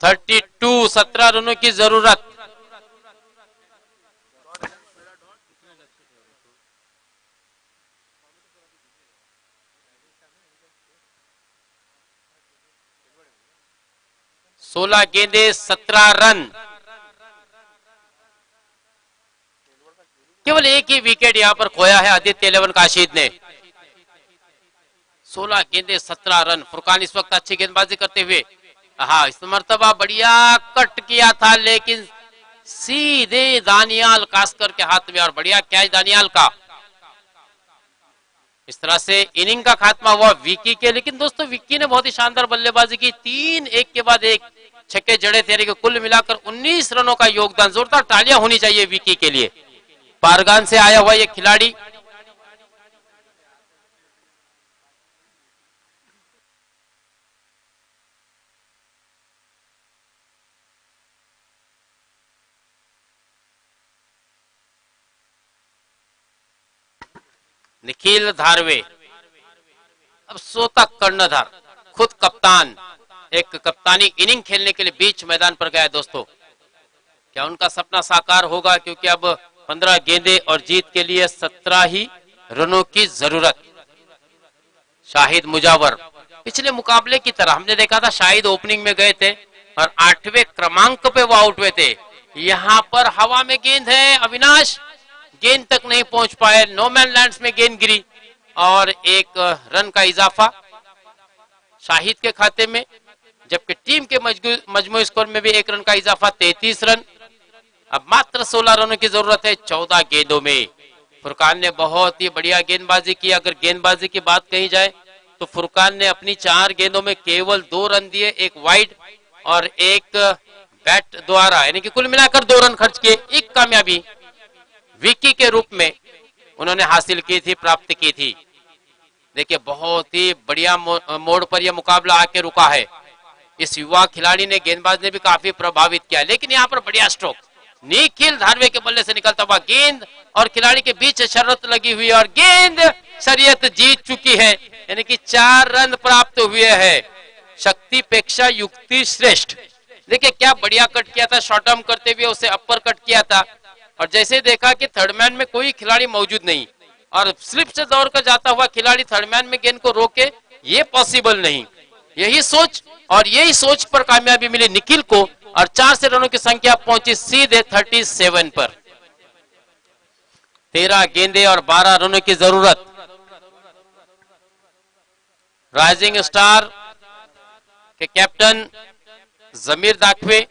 थर्टी 17 रनों की जरूरत. सोलह गेंदे 17 रन. केवल एक ही विकेट यहाँ पर खोया है आदित्य 11 काशीद ने। 16 गेंदे 17 रन। फुरकान इस वक्त अच्छी गेंदबाजी करते हुए, हाँ इस मर्तबा बढ़िया कट किया था लेकिन सीधे दानियाल कास्कर के हाथ में, और बढ़िया कैच दानियाल का। इस तरह से इनिंग का खात्मा हुआ विकी के। लेकिन दोस्तों विकी ने बहुत ही शानदार बल्लेबाजी की, 3 एक के बाद एक छक्के जड़े थे, कि कुल मिलाकर 19 रनों का योगदान। जोरदार तालियां होनी चाहिए विकी के लिए। पारगान से आया हुआ ये खिलाड़ी निखिल धारवे, अब सोता कर्णधार, खुद कप्तान, एक कप्तानी इनिंग खेलने के लिए बीच मैदान पर गया दोस्तों। क्या उनका सपना साकार होगा? क्योंकि अब 15 गेंदे और जीत के लिए 17 ही रनों की जरूरत। शाहिद मुजावर, पिछले मुकाबले की तरह हमने देखा था शाहिद ओपनिंग में गए थे और 8वें क्रमांक पे वो आउट हुए थे। यहां पर हवा में गेंद है, अविनाश गेंद तक नहीं पहुंच पाए, नो मैन लैंड्स में गेंद गिरी और 1 रन का इजाफा शाहिद के खाते में, जबकि टीम के मजमूई स्कोर में भी 1 रन का इजाफा, 33 रन। अब मात्र 16 रनों की जरूरत है 14 गेंदों में। फुरकान ने बहुत ही बढ़िया गेंदबाजी की। अगर गेंदबाजी की बात कही जाए तो फुरकान ने अपनी 4 गेंदों में केवल 2 रन दिए, 1 वाइड और 1 बैट द्वारा, यानी कि कुल मिलाकर 2 रन खर्च किए। एक कामयाबी विकी के रूप में उन्होंने हासिल की थी, प्राप्त की थी। देखिए बहुत ही बढ़िया मोड़ पर यह मुकाबला आके रुका है। इस युवा खिलाड़ी ने, गेंदबाज ने भी काफी प्रभावित किया। लेकिन यहाँ पर बढ़िया स्ट्रोक निखिल धारवे के बल्ले से निकलता हुआ, गेंद और खिलाड़ी के बीच शरत लगी हुई है और गेंद शरीयत जीत चुकी है, यानी कि 4 रन प्राप्त हुए हैं। शक्ति पेक्षा युक्ति श्रेष्ठ। देखिए क्या बढ़िया कट किया था, शॉर्ट आर्म करते हुए उसे अपर कट किया था और जैसे देखा कि थर्ड मैन में कोई खिलाड़ी मौजूद नहीं और स्लिप से दौड़ कर जाता हुआ खिलाड़ी थर्ड मैन में गेंद को रोके, ये पॉसिबल नहीं। यही सोच और यही सोच पर कामयाबी मिली निखिल को और 4 से रनों की संख्या पहुंची सीधे 37 पर। 13 गेंदे और 12 रनों की जरूरत। राइजिंग स्टार के कैप्टन जमीर दाखवे,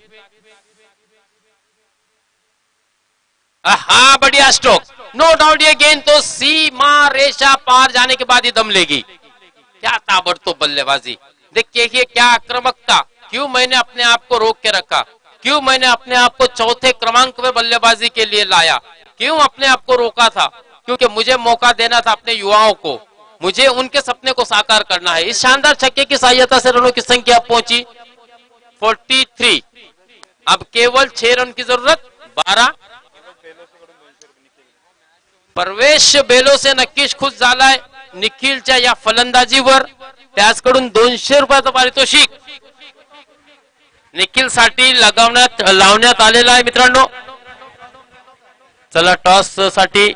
हाँ बढ़िया स्ट्रोक, नो डाउट ये गेंद तो सीमा रेशा पार जाने के बाद ही दम लेगी। क्या ताबड़तोड़ बल्लेबाजी, देखिए क्या आक्रामकता। क्यों मैंने अपने आप को रोक के रखा, क्यों मैंने अपने आप को 4थे क्रमांक में बल्लेबाजी के लिए लाया, क्यों अपने आप को रोका था? क्योंकि मुझे मौका देना था अपने युवाओं को, मुझे उनके सपने को साकार करना है। इस शानदार छक्के की सहायता से रनों की संख्या पहुंची 43। अब केवल 6 रन की जरूरत। 12 प्रवेश बेलो से नक्कीच खुश झालाय निखिलच्या या फलंदाजीवर, त्याचकडून 200 रुपयाचं पारितोषिक निखिल साठी लावण्यात आलेला आहे मित्रांनो। चला टॉस साठी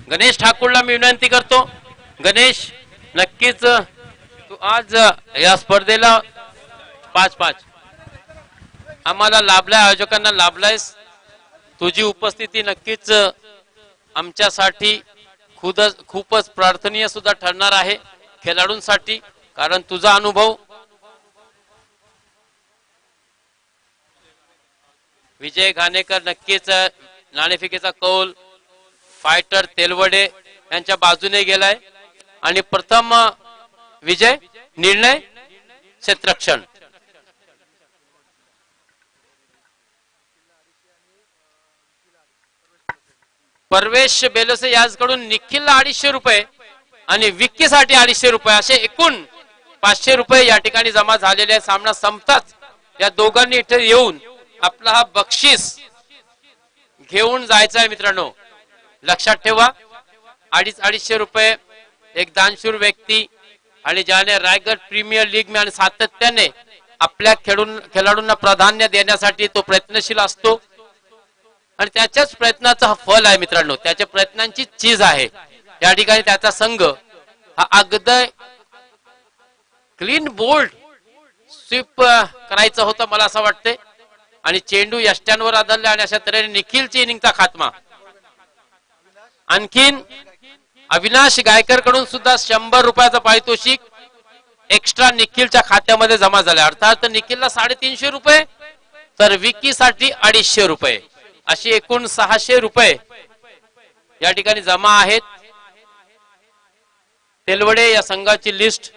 गणेश ठाकूरला मी विनंती करतो, गणेश नक्कीच तू आज या स्पर्धेला 5-5 आम्हाला लाभलाय, आयोजकांना लाभलायस। तुझी उपस्थिती नक्कीच आमच्यासाठी खूपच प्रार्थनीय सुद्धा ठरणार आहे खेळाडूंसाठी, कारण तुझा अनुभव। विजय घाणेकर नक्कीच नाणेफेकीचा कौल फायटर तेलवडे यांच्या बाजूने गेलाय आणि प्रथम विजय निर्णय क्षेत्ररक्षण। परवेश बेलोसे याचकडून निखिलला 250 रुपये आणि विक्कीसाठी 250 रुपये, असे एकूण 500 रुपये या ठिकाणी जमा झालेले आहे। सामना संपताच या दोघांनी इथे येऊन आपला हा बक्षीस घेऊन जायचा आहे मित्रांनो, लक्षात ठेवा। 250 रुपये एक दानशूर व्यक्ती आणि ज्याने रायगड प्रीमियर लीग में आणि सातत्याने आपल्या खेळाडूंना प्राधान्य देण्यासाठी तो प्रयत्नशील असतो आणि त्याच्याच प्रयत्नाचा फल आहे मित्रांनो, त्याच्या प्रयत्नांची चीज आहे या ठिकाणी त्याचा संघ हा अगदी क्लीन बोल्ड स्वीप करायचं होतं मला असं वाटतंय आणि चेंडू यष्ट्यांवर आदळला आणि अशा तऱ्हेने निखिलची इनिंगचा खात्मा. आणखीन अविनाश गायकर कडून सुद्धा 100 रुपयाचं पारितोषिक एक्स्ट्रा निखिलच्या खात्यामध्ये जमा झाले. अर्थात निखिलला 350 रुपये तर विकी साठी 250 रुपये अशी एकूण 600 रुपये या ठिकाणी जमा आहेत. तेलवडे या संघाची लिस्ट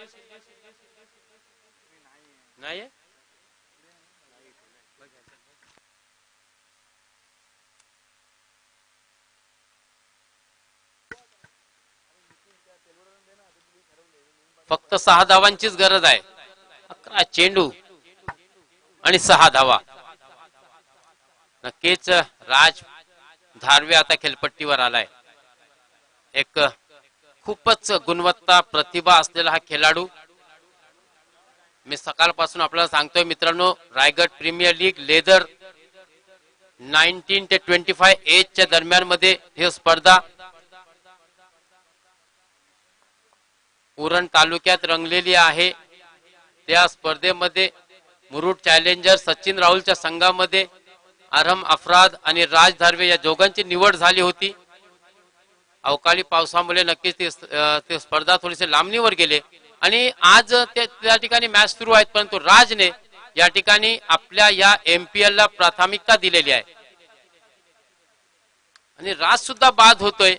नाही फक्त 6 धावांचीच गरज आहे. 11 चेंडू आणि 6 धावा. नक्कीच राज धारवे आता खेळपट्टीवर आलाय. एक खूपच गुणवत्ता प्रतिभा असलेला हा खेळाडू. मी सकाळपासून आपल्याला सांगतोय मित्रांनो, रायगड प्रीमियर लीग लेदर 19 ते 25 एजच्या दरम्यान मध्ये ही स्पर्धा उरण तालुक्यात रंगलेली आहे. त्या स्पर्धेमध्ये मुरुड चॅलेंजर सचिन राहुलच्या संघामध्ये अरहम अफराद आणि राज धारवे या दोघांची निवड झाली होती. अवकाळी पावसामुळे नक्कीच ती स्पर्धा थोडीशी लांबणीवर गेले आणि आज त्या ठिकाणी मॅच सुरू आहेत. परंतु राजने या ठिकाणी आपल्या या MPL ला प्राथमिकता दिलेली आहे आणि राज सुद्धा बाद होतोय.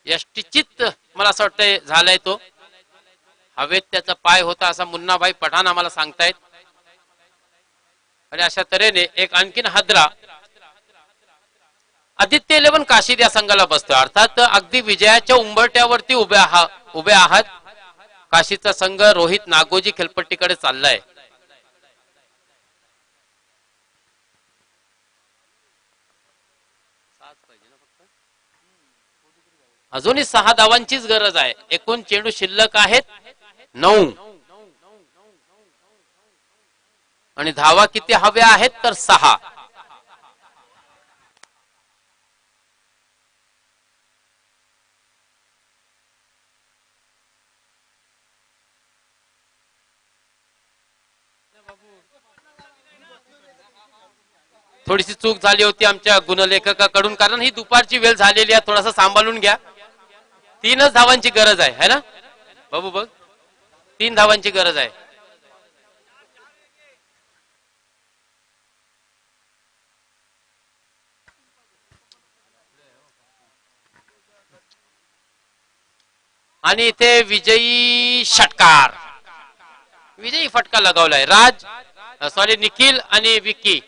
यष्टिचित मला असं वाटतंय झालाय तो. हवेत त्याचा पाय होता असं मुन्नाभाई पठाण आम्हाला सांगतायत. आणि अशा तऱ्हेने एक आणखीन हादरा आदित्य 11 काशीद या संघाला बसतोय. अर्थात अगदी विजयाच्या उंबरट्यावरती उभे आहात. काशीचा संघ रोहित नागोजी खेळपट्टीकडे चाललाय. अजूनही 6 धावांचीच गरज आहे. एकूण चेंडू शिल्लक आहेत 9 आणि धावा किती हव्या आहेत तर 6. थोडीशी चूक झाली होती आमच्या गुणलेखकाकडून, कारण ही दुपारची वेळ झालेली आहे. थोडासा सांभाळून घ्या. 3च धावांची गरज आहे, है ना बाबू? बघ 3 धावांची गरज आहे. आणि इथे विजयी फटका लगावलाय. निखिल आणि विकी